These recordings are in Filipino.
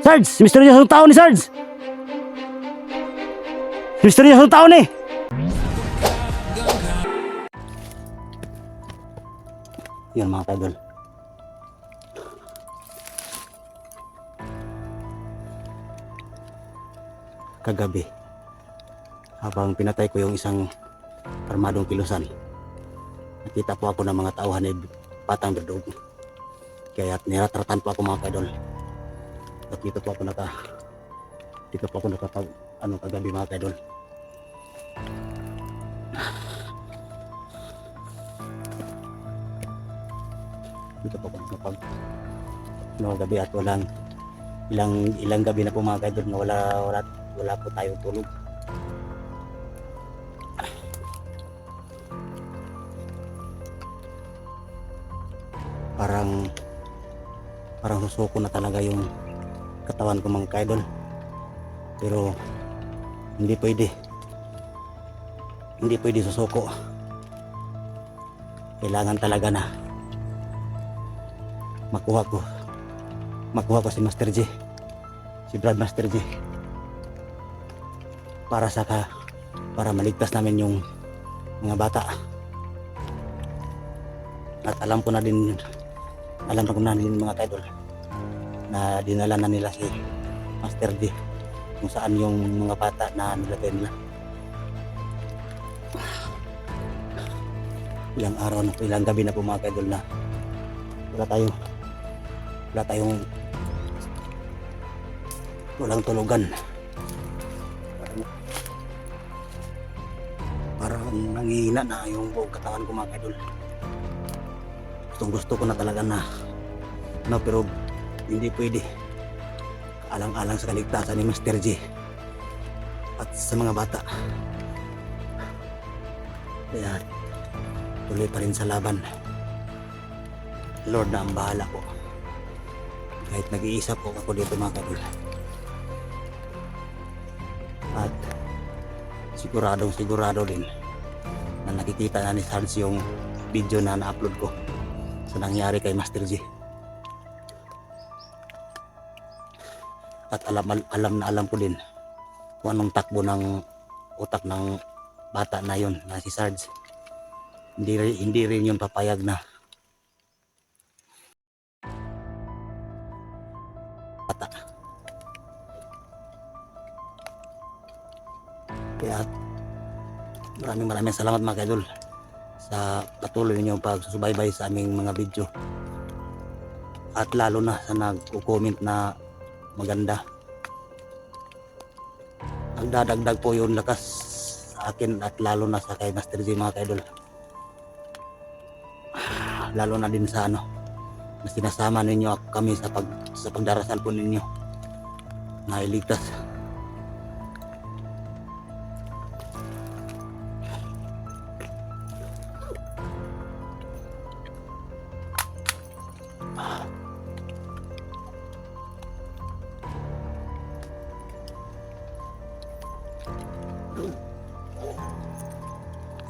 Sarge, misteryosong tao ni Sarge. Misteryosong tao ni. Yan mga kaidol. Kagabi, habang pinatay ko yung isang armadong kilusan, nakita po ako ng mga tauhan ay patang berdog. Kaya niratratan po ako mga kaidol. At dito po ako nakapag kagabi mga kaidol. Dito po ako nakapag gabi at ilang gabi na po mga kaidol na wala po tayong tulog. Parang susuko na talaga yung katawan ko mga kaidol. Pero hindi pwede susuko. Kailangan talaga na makuha ko si Master J, si Brad Master J, para maligtas namin yung mga bata. At alam ko na din mga kaidol na dinala na nila si Master D kung saan yung mga bata na nilagay nila. Ilang gabi na po mga kaidol na walang tulugan. Parang nangihina na yung buong katawan ko mga kaidol. Gusto ko na talaga na pero hindi pwede. Alang-alang sa kaligtasan ni Master J at sa mga bata. Kaya tuloy pa rin sa laban. Lord na ang bahala ko. Kahit nag-iisa po ako dito mga kaidol. At sigurado din na nakikita na ni Sarge yung video na na-upload ko sa nangyari kay Master J. At alam ko din kung anong takbo ng utak ng bata na yon na si Sarge. Hindi rin yun papayag na bata. Kaya maraming salamat mga kaidol sa patuloy niyo pagsusubaybay sa aming mga video. At lalo na sa nagko-comment na maganda. Nagdadagdag po yung lakas sa akin at lalo na sa kay Master J mga kaidol. Lalo na din sa na sinasama ninyo kami sa pagdarasal po ninyo na iligtas.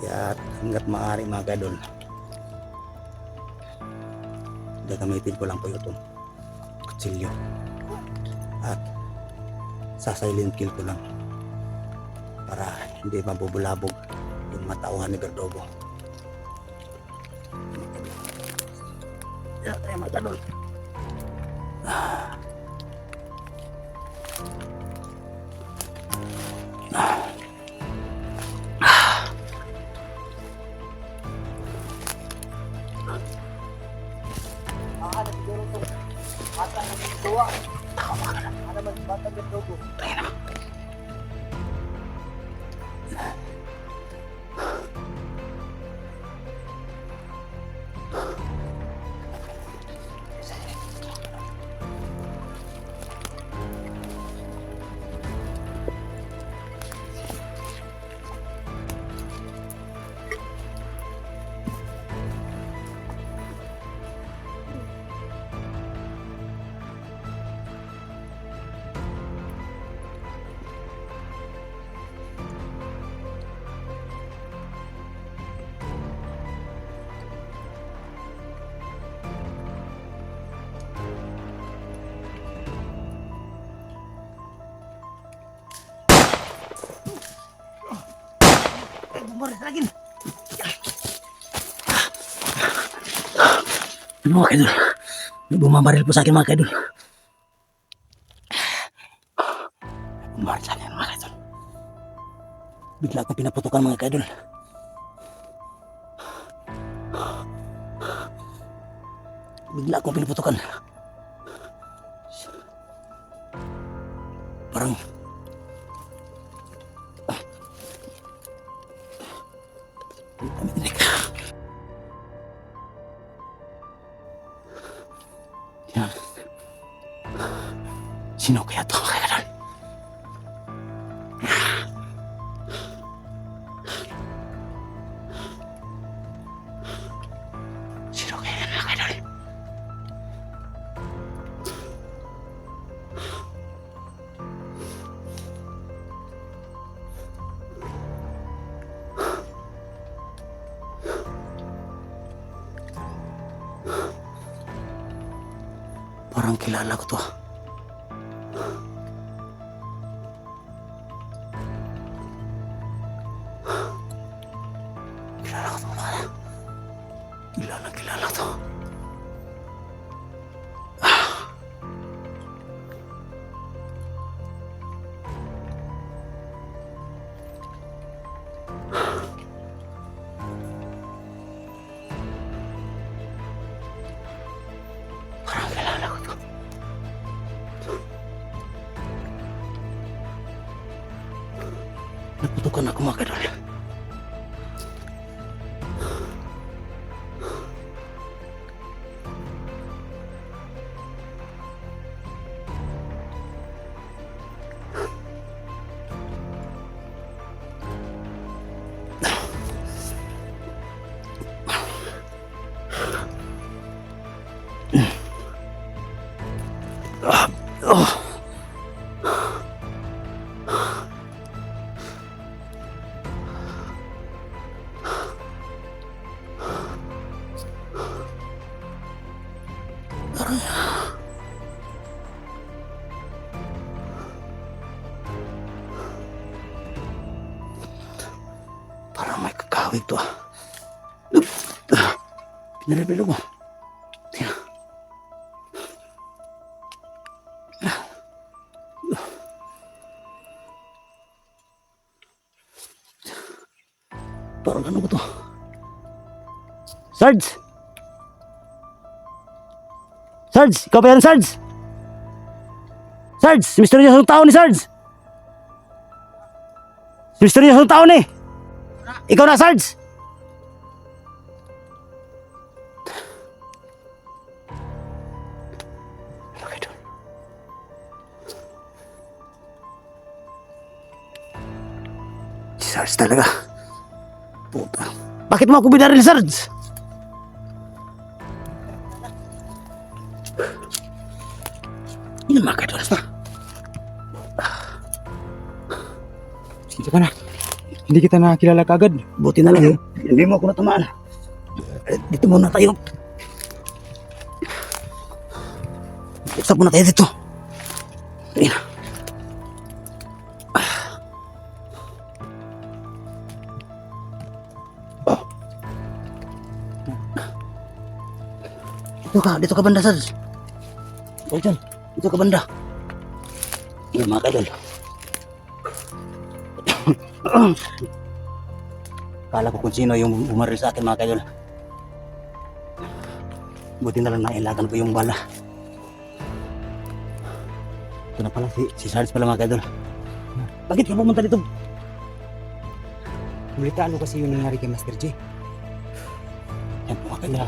Kaya hanggat maaari mga kaidol, gagamitin ko lang po itong kutsilyo at sasilent kill ko lang para hindi mabubulabog yung matauhan ni Verdugo. Kaya tayo mga kaidol. Lagin. Ano mga kaidol? May bumabaril po sa akin mga kaidol. Bumabaril sa akin mga kaidol. Bigla akong pinaputukan mga kaidol. Bigla akong pinaputukan. Parang yan. Sino kaya to mga kaidol? Sino kaya yan mga kaidol? Parang kilala ko to. Kilala ko to mga. Kilala to. Parang kilala ko to. Naputukan ako mga kaidol. Parang may kakawig to. Pinarepilo ko. Tingnan. Parang ano ba to? Sarge! Sarge! Ikaw ba yan, Sarge? Sarge! Si misteryosong tao ni Sarge! Si misteryosong tao ni! Ikaw na, Sarge! Si Sarge talaga. Puta. Bakit mo ako binaril, Sarge? Yun mga kadolas na. Sige ka na. Hindi kita nakilala kagad. Buti na lang. Hindi mo ako natamaan. Dito muna tayo. Usap muna tayo dito. Ayun. Dito ka banda, Sarge. Oh, dyan. Dito ka banda. Yan mga kaidol. Kala ko kung sino yung bumaril sa akin mga kaidol. Buti na lang nailagan ko yung bala. Ito na pala si Sarge pala mga kaidol. Bakit ka pumunta dito? Balitaan mo kasi yung nangyari kay Master J. Yan mga kaidol.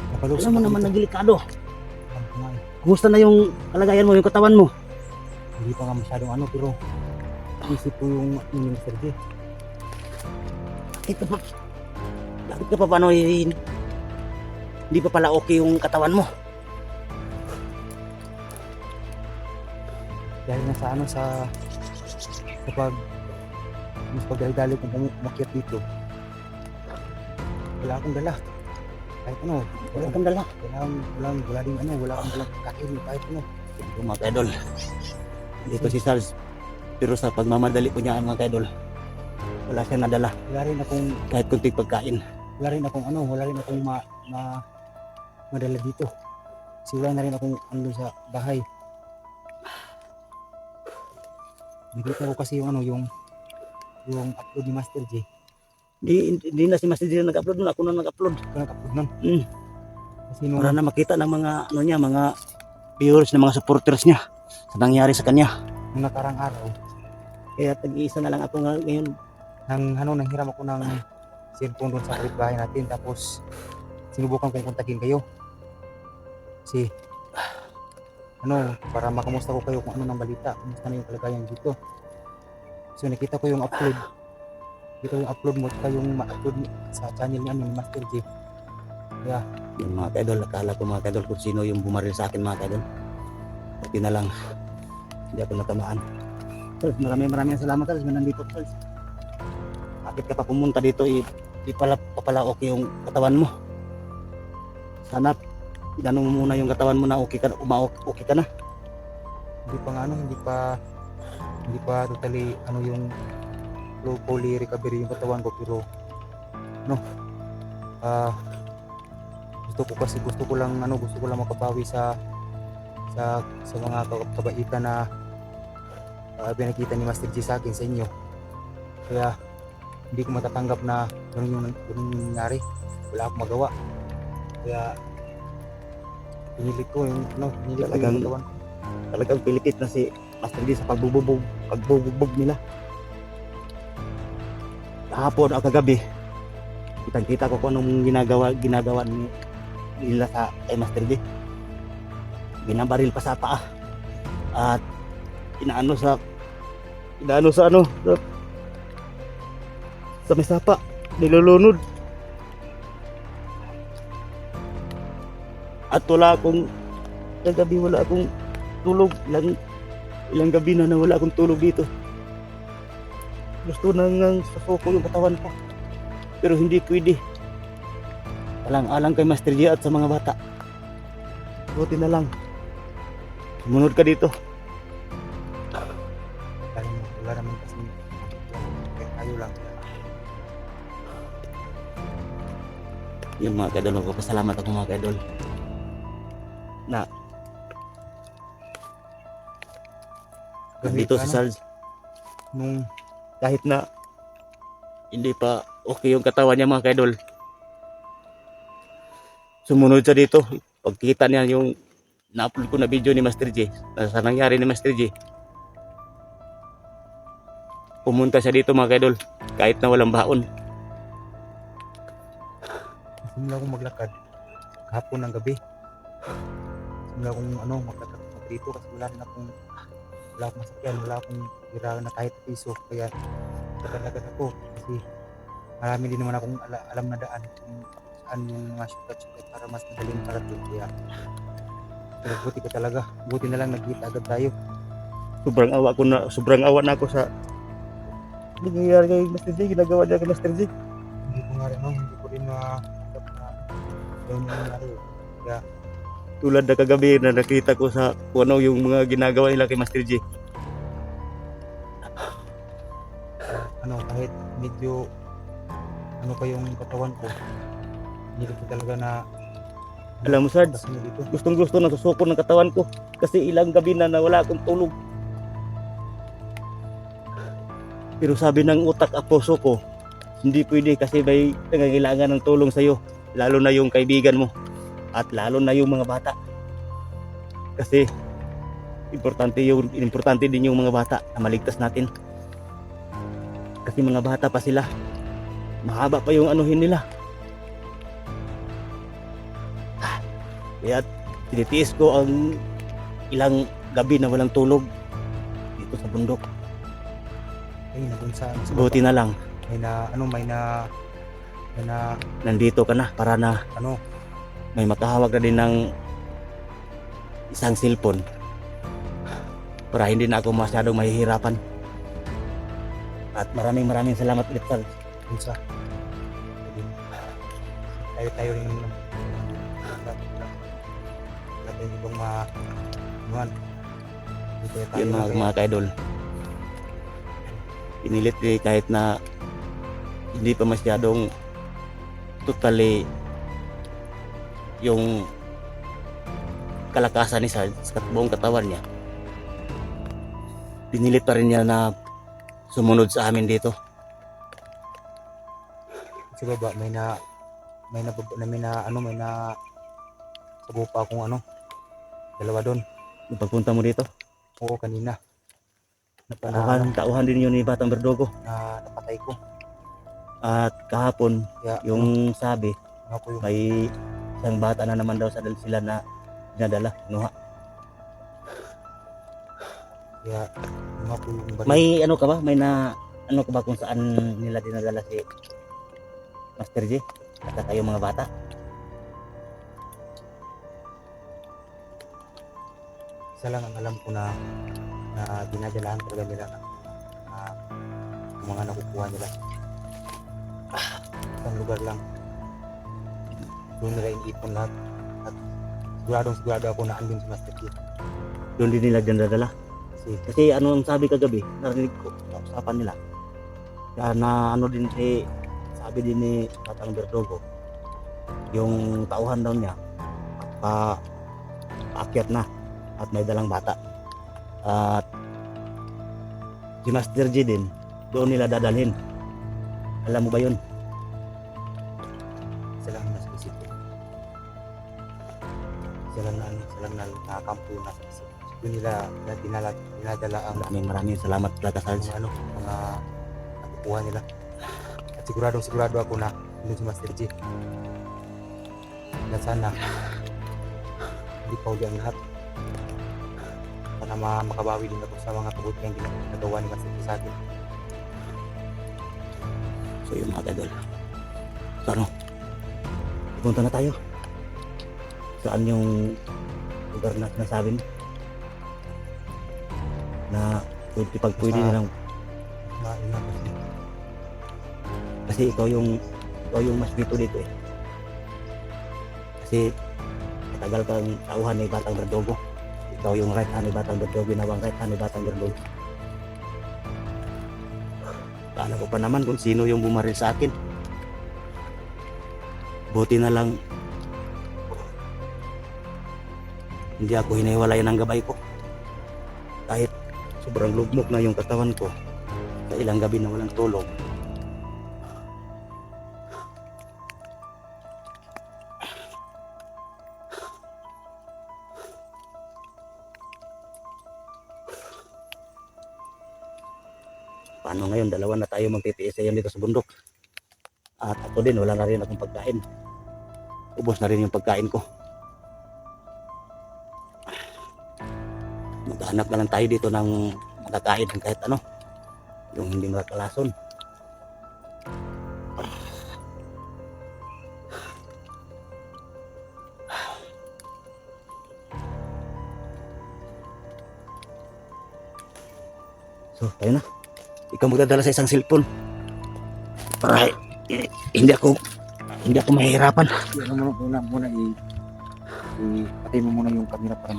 Napalusok Alam mo ako naman dito. na delikado. Alam ko nga eh. Kumusta na yung kalagayan mo, yung katawan mo? Hindi pa nga masyadong ano, pero isip ko yung ni Master J. Bakit ka pa paano hindi pa pala okay yung katawan mo? Dahil na sa ano, sa mas pagdali-dali kong umakyat dito. Wala akong dala. Kahit ano, Wala kang dala. wala din ano, wala akong dalang kakil, kahit ano. Ito mga kaidol. Dito si Sarge. Pero sa pagmamadali ko niya mga kaidol, Wala siyang nadala. Wala rin akong, Kahit kunting pagkain. wala rin akong madala dito. Kasi wala na rin akong ano sa bahay. Nakita ko kasi yung upload ni Master J. Hindi na si Master J nag-upload nun. Ako na nag-upload. Ito nag-upload nun. Mm. Kasi nung Para na makita ng mga ano niya, mga viewers ng mga supporters niya sa nangyari sa kanya. nakarang araw, Kaya tag-iisa na lang ako ngayon. nanghiram ako ng cellphone doon sa kapitbahay natin. Tapos sinubukan kong kontakin kayo. Kasi para makamusta ko kayo kung ano ng balita, kumusta na yung kalagayan dito. So nakita ko yung upload. Dito yung upload mo, tsaka yung ma-upload sa channel niya ni Master J. Kaya Yung mga kaidol, akala ko mga kaidol kung sino yung bumaril sa akin mga kaidol. Pati na lang, hindi ako natamaan. Tol, maraming salamat tol, nandito tol. Bakit ka pa pumunta dito, di pala okay yung katawan mo. Sana, ganun mo muna yung katawan mo na okay ka, okay ka na. hindi pa totally yung fully recovery yung katawan ko, pero gusto ko lang makabawi sa mga kabaitan na pinakita ni Master G sa akin, sa inyo. Kaya hindi ko matatanggap na ganun yung nangyari. Wala akong magawa. Kaya pinilit ko yung katawan ko. Talagang pilipit na si Master D sa pagbubugbog nila. Kahapon o kagabi, kitang-kita ko kung anong ginagawa nila sa kay Master D. Binabaril pa sa paa at inaano sa may sapa, nilulunod. At wala akong tulog. Ilang gabi na wala akong tulog dito. Gusto nang susuko yung katawan ko, pero hindi pwede. Alang-alang kay Master G at sa mga bata. Buti na lang sumunod ka dito. Wala naman kasi kayo lang. Yung mga kaidol, magpapasalamat ako mga kaidol na dito si Sarge, Nung kahit na hindi pa okay yung katawan niya mga kaidol, sumunod siya dito. Pagkita niya yung na-upload ko na video ni Master J, sa nangyari ni Master J, pumunta siya dito mga kaidol kahit na walang baon. simula akong maglakad kahapon ng gabi. Simula akong maglakad dito kasi wala akong masakyan, wala akong hira na kahit piso. Kaya lakad ako kasi marami din naman akong alam na daan kung saan yung mga shortcut para mas madaling parating. Kaya pero buti na lang nagkita agad tayo. Sobrang awa na ako sa nangyayari kay Master J, ginagawa niya kay Master J. Hindi ko rin matanggap na yung nangyari. Kaya Tulad na kagabi na nakita ko sa kung ano yung mga ginagawa nila kay Master J. kahit medyo pa yung katawan ko, hindi ko talaga na Alam mo Sarge, kasi dito. gustong-gusto na susuko ng katawan ko kasi ilang gabi na wala akong tulog. Pero sabi ng utak at puso ko, hindi pwede kasi may nangangailangan ng tulong sa'yo, lalo na yung kaibigan mo at lalo na yung mga bata. Kasi importante din yung mga bata na maligtas natin. Kasi mga bata pa sila, mahaba pa yung anuhin nila. Kaya tinitiis ko ang ilang gabi na walang tulog dito sa bundok. Ay, nandun sa Buti na lang may na nandito ka na para na may makahawak na din ng isang cellphone para hindi na ako masyadong mahihirapan. At maraming salamat ulit Sarge. sa tayo rin natin ibang Yun mga kaidol, pinilit kahit na hindi pa masyadong totally yung kalakasan ni Sarge sa buong katawan niya. Pinilit pa rin niya na sumunod sa amin dito. Sa baba may na sabo pa akong dalawa doon. Nung pagpunta mo dito, Oo, kanina. tauhan din yun ni Batang Berdogo. Na napatay ko. At kahapon, Kaya yung sabi, ako yung may isang bata na naman daw sa sila na dinadala, kinuha. kaya ako yung baril. May ano ka ba? May na ano ka ba kung saan nila dinadala si Master J? At saka yung mga bata? Isa lang ang alam ko na dinadalaan talaga nila ng mga nakukuha nila. Isang lugar lang. Doon nila iniipon lahat. At sigurado ako na andun si Master Chief. Doon din nila dinadala. Kasi Kasi ano ang sabi kagabi, narinig ko sa usapan nila. Kaya na ano din sabi din ni Batang Berdogo, yung tauhan daw niya, paakyat na at may dalang bata. At si Master G din, doon nila dadalhin. Alam mo ba yun? isa lang na specific. Isa lang na nakakampo na specific. Doon nila dinadala ang Maraming salamat talaga Sarge. mga nakukuha nila. At sigurado ako na doon si Master G. Na sana hindi pa uli ang lahat. Sana makabawi din ako sa mga kabutihang ginagawa ni Master G sa akin. So yun mga kadol. So ano? Pupunta na tayo. Saan yung lugar na sinasabi mo? Na pag pwede Basta- nilang, Yun na kasi. kasi ikaw yung mas dito eh. Kasi matagal kang tauhan ni Batang Berdogo. Ikaw yung right hand ni Batang Berdogo, ginawang right hand ni Batang Berdogo. Paano ko pa naman kung sino yung bumaril sa akin. Buti na lang hindi ako hiniwalay ng gabay ko. Kahit sobrang lugmok na yung katawan ko sa ilang gabi na walang tulog. Paano ngayon? Dalawa na tayo magtitiis ngayon dito sa bundok. At ako din, wala na rin akong pagkain. Ubos na rin yung pagkain ko. Maghanap na lang tayo dito ng makakain ng kahit ano. Yung hindi makakalason. So, tayo na. Ikaw magdadala sa isang cellphone. Para hindi ako mahihirapan. Muna, patay mo muna yung camera para